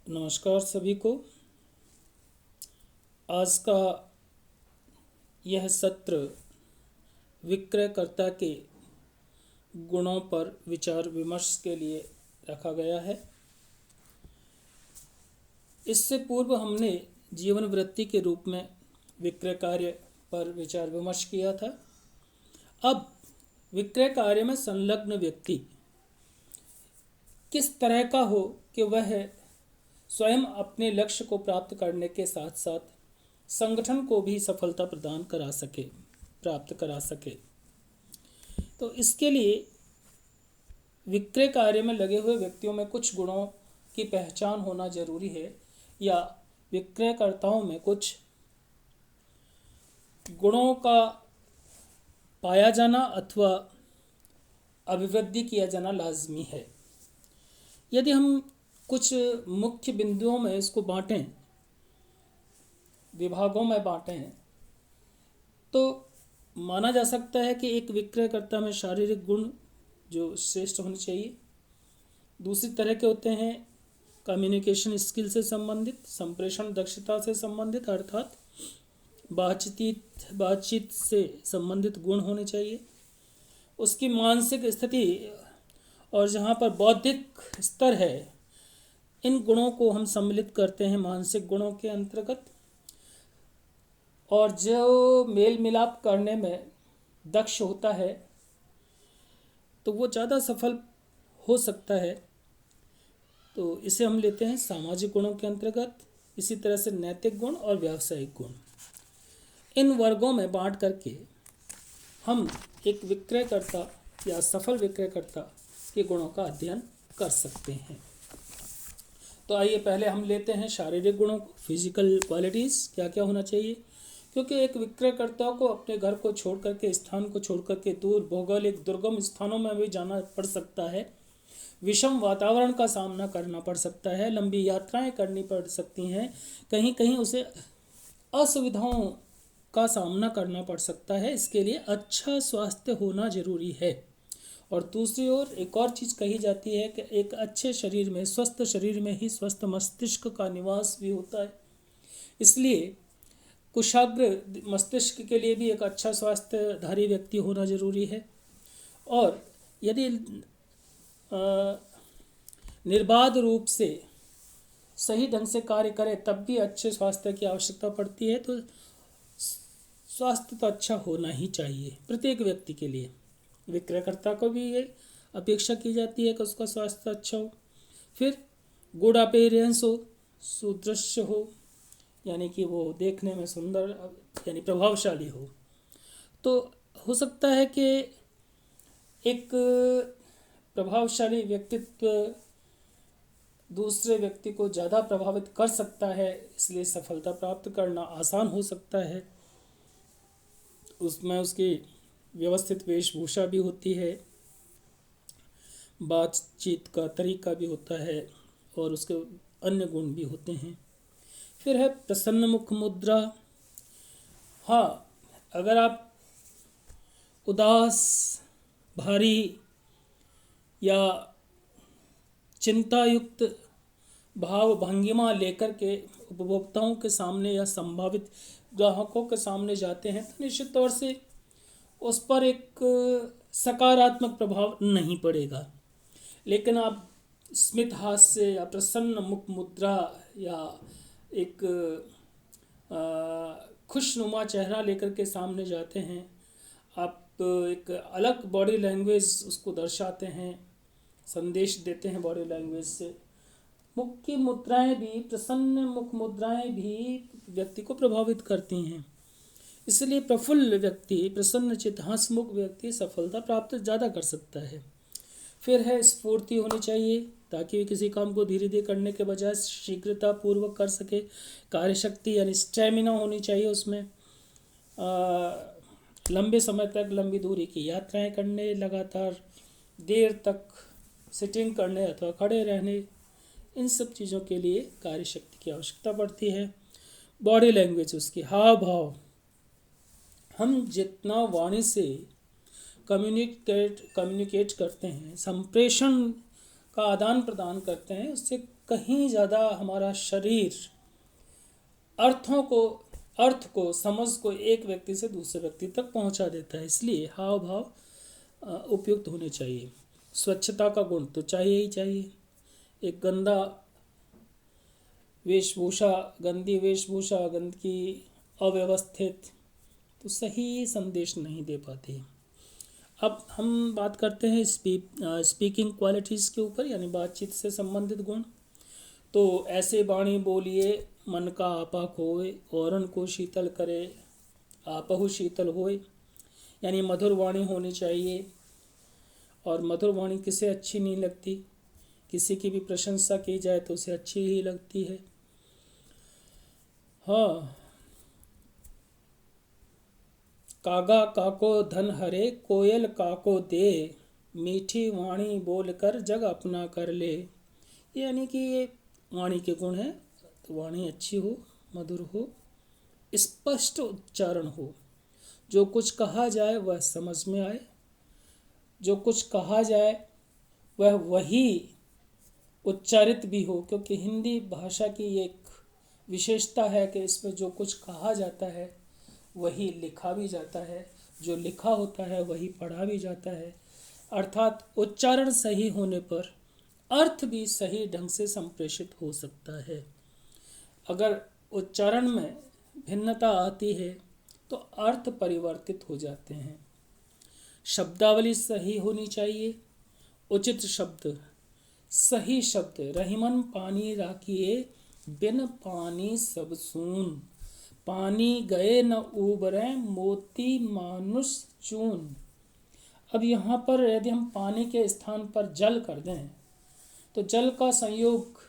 नमस्कार सभी को। आज का यह सत्र विक्रयकर्ता के गुणों पर विचार विमर्श के लिए रखा गया है। इससे पूर्व हमने जीवन वृत्ति के रूप में विक्रय कार्य पर विचार विमर्श किया था। अब विक्रय कार्य में संलग्न व्यक्ति किस तरह का हो कि वह स्वयं अपने लक्ष्य को प्राप्त करने के साथ साथ संगठन को भी सफलता प्रदान करा सके, प्राप्त करा सके। तो इसके लिए विक्रय कार्य में लगे हुए व्यक्तियों में कुछ गुणों की पहचान होना जरूरी है, या विक्रयकर्ताओं में कुछ गुणों का पाया जाना अथवा अभिवृद्धि किया जाना लाजमी है। यदि हम कुछ मुख्य बिंदुओं में इसको बांटें, विभागों में बांटें, तो माना जा सकता है कि एक विक्रयकर्ता में शारीरिक गुण जो श्रेष्ठ होने चाहिए। दूसरी तरह के होते हैं कम्युनिकेशन स्किल से संबंधित, संप्रेषण दक्षता से संबंधित, अर्थात बातचीत से संबंधित गुण होने चाहिए। उसकी मानसिक स्थिति और जहाँ पर बौद्धिक स्तर है, इन गुणों को हम सम्मिलित करते हैं मानसिक गुणों के अंतर्गत। और जो मेल मिलाप करने में दक्ष होता है तो वो ज़्यादा सफल हो सकता है, तो इसे हम लेते हैं सामाजिक गुणों के अंतर्गत। इसी तरह से नैतिक गुण और व्यावसायिक गुण, इन वर्गों में बांट करके हम एक विक्रयकर्ता या सफल विक्रयकर्ता के गुणों का अध्ययन कर सकते हैं। तो आइए पहले हम लेते हैं शारीरिक गुणों को, फिजिकल क्वालिटीज़ क्या क्या होना चाहिए। क्योंकि एक विक्रयकर्ता को अपने घर को छोड़ करके, स्थान को छोड़ करके दूर भौगोलिक दुर्गम स्थानों में भी जाना पड़ सकता है, विषम वातावरण का सामना करना पड़ सकता है, लंबी यात्राएं करनी पड़ सकती हैं, कहीं कहीं उसे असुविधाओं का सामना करना पड़ सकता है। इसके लिए अच्छा स्वास्थ्य होना जरूरी है। और दूसरी ओर एक और चीज़ कही जाती है कि एक अच्छे शरीर में, स्वस्थ शरीर में ही स्वस्थ मस्तिष्क का निवास भी होता है। इसलिए कुशाग्र मस्तिष्क के लिए भी एक अच्छा स्वास्थ्यधारी व्यक्ति होना जरूरी है। और यदि निर्बाध रूप से सही ढंग से कार्य करे तब भी अच्छे स्वास्थ्य की आवश्यकता पड़ती है। तो स्वास्थ्य तो अच्छा होना ही चाहिए प्रत्येक व्यक्ति के लिए। विक्रयकर्ता को भी ये अपेक्षा की जाती है कि उसका स्वास्थ्य अच्छा हो। फिर गुड अपीयरेंस हो, सुदृश्य हो, यानी कि वो देखने में सुंदर यानी प्रभावशाली हो। तो हो सकता है कि एक प्रभावशाली व्यक्तित्व दूसरे व्यक्ति को ज़्यादा प्रभावित कर सकता है, इसलिए सफलता प्राप्त करना आसान हो सकता है। उसमें उसकी व्यवस्थित वेशभूषा भी होती है, बातचीत का तरीका भी होता है और उसके अन्य गुण भी होते हैं। फिर है प्रसन्न मुख मुद्रा। हाँ, अगर आप उदास, भारी या चिंतायुक्त भाव भंगिमा लेकर के उपभोक्ताओं के सामने या संभावित ग्राहकों के सामने जाते हैं तो निश्चित तौर से उस पर एक सकारात्मक प्रभाव नहीं पड़ेगा। लेकिन आप स्मित हास्य या प्रसन्न मुख मुद्रा या एक खुशनुमा चेहरा लेकर के सामने जाते हैं, आप एक अलग बॉडी लैंग्वेज उसको दर्शाते हैं, संदेश देते हैं बॉडी लैंग्वेज से। मुख की मुद्राएं भी, प्रसन्न मुख मुद्राएं भी व्यक्ति को प्रभावित करती हैं। इसलिए प्रफुल्ल व्यक्ति, प्रसन्नचित्त हंसमुख व्यक्ति सफलता प्राप्त ज़्यादा कर सकता है। फिर है स्फूर्ति होनी चाहिए, ताकि वे किसी काम को धीरे धीरे करने के बजाय शीघ्रता पूर्वक कर सके। कार्यशक्ति यानी स्टेमिना होनी चाहिए उसमें। लंबे समय तक लंबी दूरी की यात्राएं करने, लगातार देर तक सिटिंग करने अथवा खड़े रहने, इन सब चीज़ों के लिए कार्यशक्ति की आवश्यकता पड़ती है। बॉडी लैंग्वेज, उसकी हाव भाव, हम जितना वाणी से कम्युनिकेट करते हैं, संप्रेषण का आदान प्रदान करते हैं, उससे कहीं ज़्यादा हमारा शरीर अर्थ को समझ को एक व्यक्ति से दूसरे व्यक्ति तक पहुंचा देता है। इसलिए हाव भाव उपयुक्त होने चाहिए। स्वच्छता का गुण तो चाहिए ही चाहिए। एक गंदी वेशभूषा, गंदगी, अव्यवस्थित तो सही संदेश नहीं दे पाती। अब हम बात करते हैं स्पीकिंग क्वालिटीज़ के ऊपर, यानी बातचीत से संबंधित गुण। तो ऐसे वाणी बोलिए मन का आपा खोए, औरन को शीतल करे आपहु शीतल होए, यानी मधुर वाणी होनी चाहिए। और मधुर वाणी किसे अच्छी नहीं लगती? किसी की भी प्रशंसा की जाए तो उसे अच्छी ही लगती है। हाँ, कागा काको धन हरे, कोयल काको दे, मीठी वाणी बोलकर जग अपना कर ले। यानी कि ये वाणी के गुण हैं। तो वाणी अच्छी हो, मधुर हो, स्पष्ट उच्चारण हो, जो कुछ कहा जाए वह समझ में आए, जो कुछ कहा जाए वह वही उच्चारित भी हो। क्योंकि हिंदी भाषा की एक विशेषता है कि इसमें जो कुछ कहा जाता है वही लिखा भी जाता है, जो लिखा होता है वही पढ़ा भी जाता है। अर्थात उच्चारण सही होने पर अर्थ भी सही ढंग से संप्रेषित हो सकता है। अगर उच्चारण में भिन्नता आती है तो अर्थ परिवर्तित हो जाते हैं। शब्दावली सही होनी चाहिए। उचित शब्द, सही शब्द, रहीमन पानी राखिए, बिन पानी सब सून, पानी गए न उबरे, मोती मानुष चून। अब यहाँ पर यदि हम पानी के स्थान पर जल कर दें तो जल का संयोग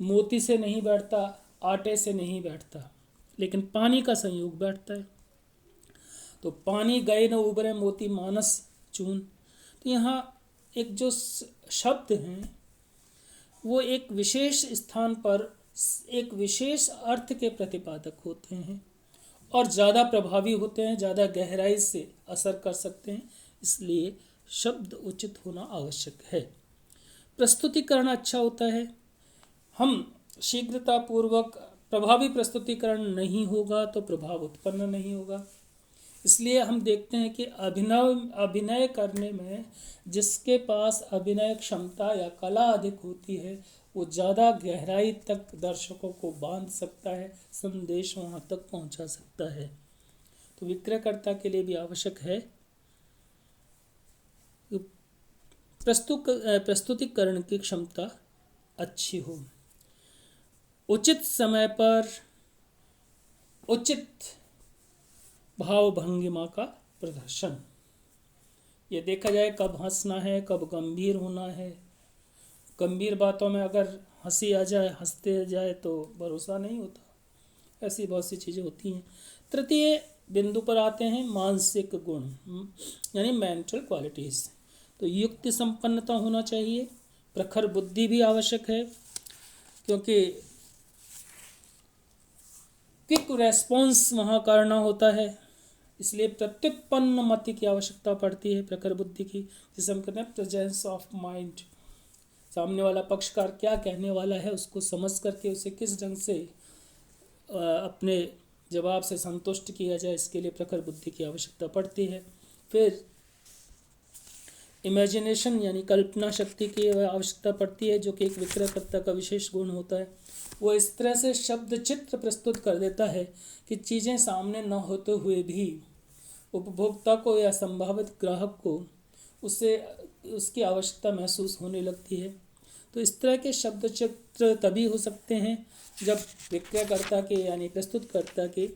मोती से नहीं बैठता, आटे से नहीं बैठता, लेकिन पानी का संयोग बैठता है। तो पानी गए न उबरे, मोती मानस चून। तो यहाँ एक जो शब्द हैं वो एक विशेष स्थान पर एक विशेष अर्थ के प्रतिपादक होते हैं और ज़्यादा प्रभावी होते हैं, ज़्यादा गहराई से असर कर सकते हैं। इसलिए शब्द उचित होना आवश्यक है। प्रस्तुतिकरण अच्छा होता है। हम शीघ्रतापूर्वक प्रभावी प्रस्तुतिकरण नहीं होगा तो प्रभाव उत्पन्न नहीं होगा। इसलिए हम देखते हैं कि अभिनय करने में जिसके पास अभिनय क्षमता या कला अधिक होती है वो ज़्यादा गहराई तक दर्शकों को बांध सकता है, संदेश वहाँ तक पहुँचा सकता है। तो विक्रयकर्ता के लिए भी आवश्यक है प्रस्तुतिकरण की क्षमता अच्छी हो। उचित समय पर उचित भाव भंगिमा का प्रदर्शन। ये देखा जाए कब हंसना है, कब गंभीर होना है। गंभीर बातों में अगर हंसी आ जाए, हंसते जाए तो भरोसा नहीं होता। ऐसी बहुत सी चीज़ें होती हैं। तृतीय बिंदु पर आते हैं मानसिक गुण, यानी मेंटल क्वालिटीज़। तो युक्ति संपन्नता होना चाहिए। प्रखर बुद्धि भी आवश्यक है, क्योंकि क्विक रेस्पॉन्स वहाँ करना होता है। इसलिए प्रत्युत्पन्न मति की आवश्यकता पड़ती है प्रखर बुद्धि की, जिसे हम कहते हैं प्रेजेंस ऑफ माइंड। सामने वाला पक्षकार क्या कहने वाला है उसको समझ करके उसे किस ढंग से अपने जवाब से संतुष्ट किया जाए, इसके लिए प्रखर बुद्धि की आवश्यकता पड़ती है। फिर इमेजिनेशन यानी कल्पना शक्ति की आवश्यकता पड़ती है, जो कि एक विक्रयकर्ता का विशेष गुण होता है। वो इस तरह से शब्द चित्र प्रस्तुत कर देता है कि चीज़ें सामने न होते हुए भी उपभोक्ता को या संभावित ग्राहक को उससे उसकी आवश्यकता महसूस होने लगती है। तो इस तरह के शब्द चित्र तभी हो सकते हैं जब विक्रयकर्ता के यानी प्रस्तुतकर्ता की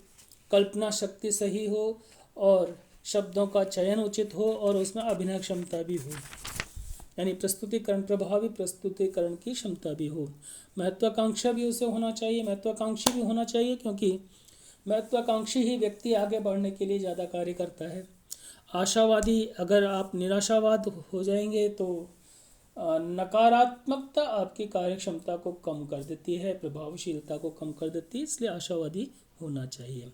कल्पना शक्ति सही हो और शब्दों का चयन उचित हो और उसमें अभिनय क्षमता भी हो, यानी प्रस्तुतिकरण प्रभावी प्रस्तुतिकरण की क्षमता भी हो। महत्वाकांक्षा भी उसे होना चाहिए, महत्वाकांक्षी भी होना चाहिए, क्योंकि महत्वाकांक्षी ही व्यक्ति आगे बढ़ने के लिए ज़्यादा कार्य करता है। आशावादी, अगर आप निराशावाद हो जाएंगे तो नकारात्मकता आपकी कार्यक्षमता को कम कर देती है, प्रभावशीलता को कम कर देती है। इसलिए आशावादी होना चाहिए।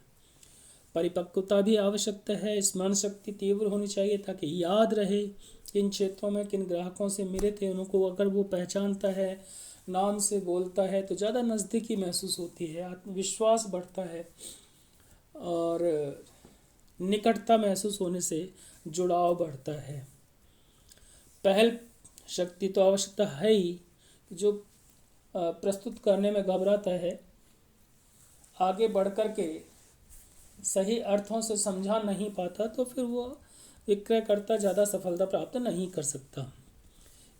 परिपक्वता भी आवश्यकता है। स्मरण शक्ति तीव्र होनी चाहिए ताकि याद रहे किन क्षेत्रों में किन ग्राहकों से मिले थे, उनको अगर वो पहचानता है, नाम से बोलता है तो ज़्यादा नज़दीकी महसूस होती है, आत्मविश्वास बढ़ता है और निकटता महसूस होने से जुड़ाव बढ़ता है। पहल शक्ति तो आवश्यकता है ही, जो प्रस्तुत करने में घबराता है, आगे बढ़ कर के सही अर्थों से समझा नहीं पाता, तो फिर वो विक्रयकर्ता ज़्यादा सफलता प्राप्त नहीं कर सकता।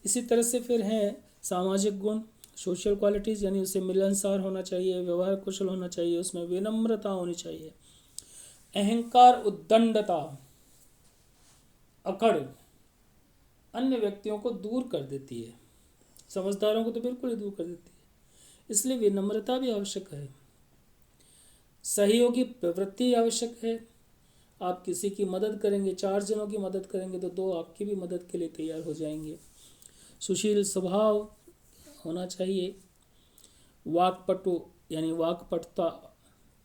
इसी तरह से फिर हैं सामाजिक गुण, सोशल क्वालिटीज़, यानी उसे मिलनसार होना चाहिए, व्यवहार कुशल होना चाहिए, उसमें विनम्रता होनी चाहिए। अहंकार, उद्दंडता, अकड़ अन्य व्यक्तियों को दूर कर देती है, समझदारों को तो बिल्कुल ही दूर कर देती है, इसलिए विनम्रता भी आवश्यक है। सहयोगी प्रवृत्ति आवश्यक है। आप किसी की मदद करेंगे, 4 जनों की मदद करेंगे तो 2 आपकी भी मदद के लिए तैयार हो जाएंगे। सुशील स्वभाव होना चाहिए। वाक्पटु यानी वाक्पटुता,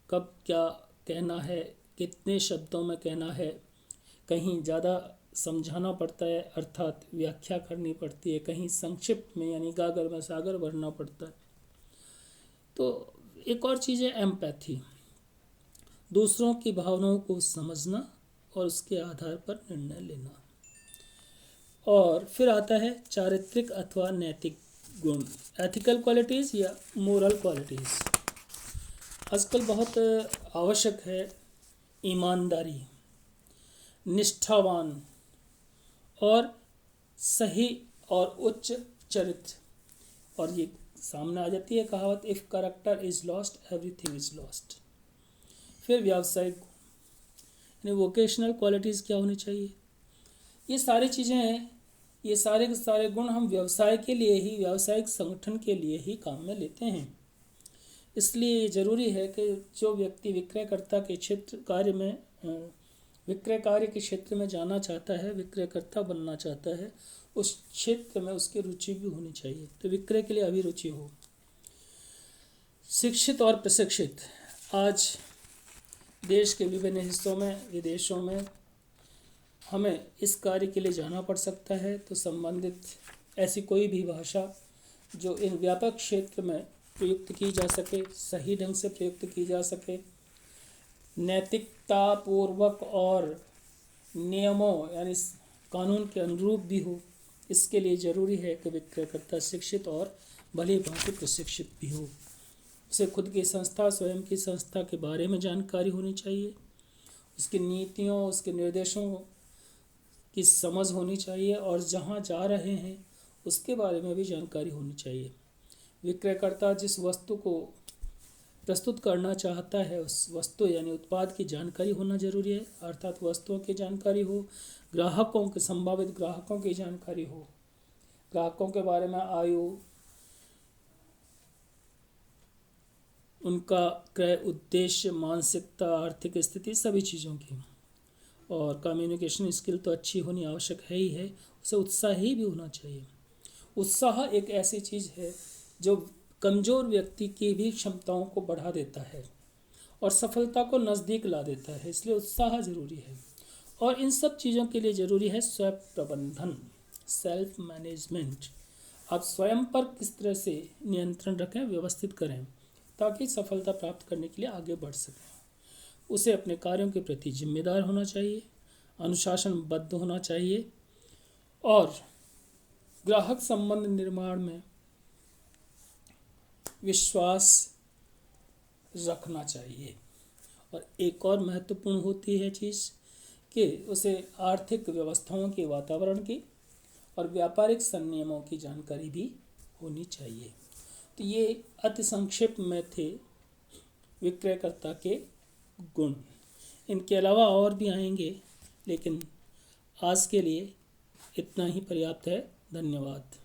कब क्या कहना है, कितने शब्दों में कहना है, कहीं ज़्यादा समझाना पड़ता है अर्थात व्याख्या करनी पड़ती है, कहीं संक्षिप्त में यानी गागर में सागर भरना पड़ता है। तो एक और चीज़ है एम्पैथी, दूसरों की भावनाओं को समझना और उसके आधार पर निर्णय लेना। और फिर आता है चारित्रिक अथवा नैतिक गुण, एथिकल क्वालिटीज़ या मोरल क्वालिटीज़। आजकल बहुत आवश्यक है ईमानदारी, निष्ठावान और सही और उच्च चरित्र। और ये सामने आ जाती है कहावत, if character is lost everything is lost. फिर व्यावसायिक यानी वोकेशनल क्वालिटीज़ क्या होनी चाहिए। ये सारी चीज़ें हैं, ये सारे के सारे गुण हम व्यवसाय के लिए ही, व्यावसायिक संगठन के लिए ही काम में लेते हैं। इसलिए ये ज़रूरी है कि जो व्यक्ति विक्रयकर्ता के क्षेत्र कार्य में विक्रय कार्य के क्षेत्र में जाना चाहता है, विक्रयकर्ता बनना चाहता है, उस क्षेत्र में उसकी रुचि भी होनी चाहिए, तो विक्रय के लिए अभिरुचि हो। शिक्षित और प्रशिक्षित, आज देश के विभिन्न हिस्सों में, विदेशों में हमें इस कार्य के लिए जाना पड़ सकता है, तो संबंधित ऐसी कोई भी भाषा जो इन व्यापक क्षेत्र में प्रयुक्त की जा सके, सही ढंग से प्रयुक्त की जा सके, नैतिकता पूर्वक और नियमों यानी कानून के अनुरूप भी हो, इसके लिए ज़रूरी है कि विक्रयकर्ता शिक्षित और भली भांति प्रशिक्षित भी हो। उसे खुद की संस्था, स्वयं की संस्था के बारे में जानकारी होनी चाहिए, उसकी नीतियों, उसके निर्देशों की समझ होनी चाहिए और जहाँ जा रहे हैं उसके बारे में भी जानकारी होनी चाहिए। विक्रयकर्ता जिस वस्तु को प्रस्तुत करना चाहता है उस वस्तु यानी उत्पाद की जानकारी होना जरूरी है, अर्थात वस्तुओं की जानकारी हो, ग्राहकों के, संभावित ग्राहकों की जानकारी हो, ग्राहकों के बारे में आयु, उनका क्रय उद्देश्य, मानसिकता, आर्थिक स्थिति, सभी चीज़ों की। और कम्युनिकेशन स्किल तो अच्छी होनी आवश्यक है ही है, उसे उत्साही भी होना चाहिए। उत्साह एक ऐसी चीज़ है जो कमज़ोर व्यक्ति की भी क्षमताओं को बढ़ा देता है और सफलता को नज़दीक ला देता है, इसलिए उत्साह ज़रूरी है। और इन सब चीज़ों के लिए ज़रूरी है स्व प्रबंधन, सेल्फ मैनेजमेंट। आप स्वयं पर किस तरह से नियंत्रण रखें, व्यवस्थित करें ताकि सफलता प्राप्त करने के लिए आगे बढ़ सकें। उसे अपने कार्यों के प्रति जिम्मेदार होना चाहिए, अनुशासनबद्ध होना चाहिए और ग्राहक संबंध निर्माण में विश्वास रखना चाहिए। और एक और महत्वपूर्ण होती है चीज़ कि उसे आर्थिक व्यवस्थाओं के वातावरण की और व्यापारिक संनियमों की जानकारी भी होनी चाहिए। तो ये अति संक्षिप्त में थे विक्रयकर्ता के गुण। इनके अलावा और भी आएंगे, लेकिन आज के लिए इतना ही पर्याप्त है। धन्यवाद।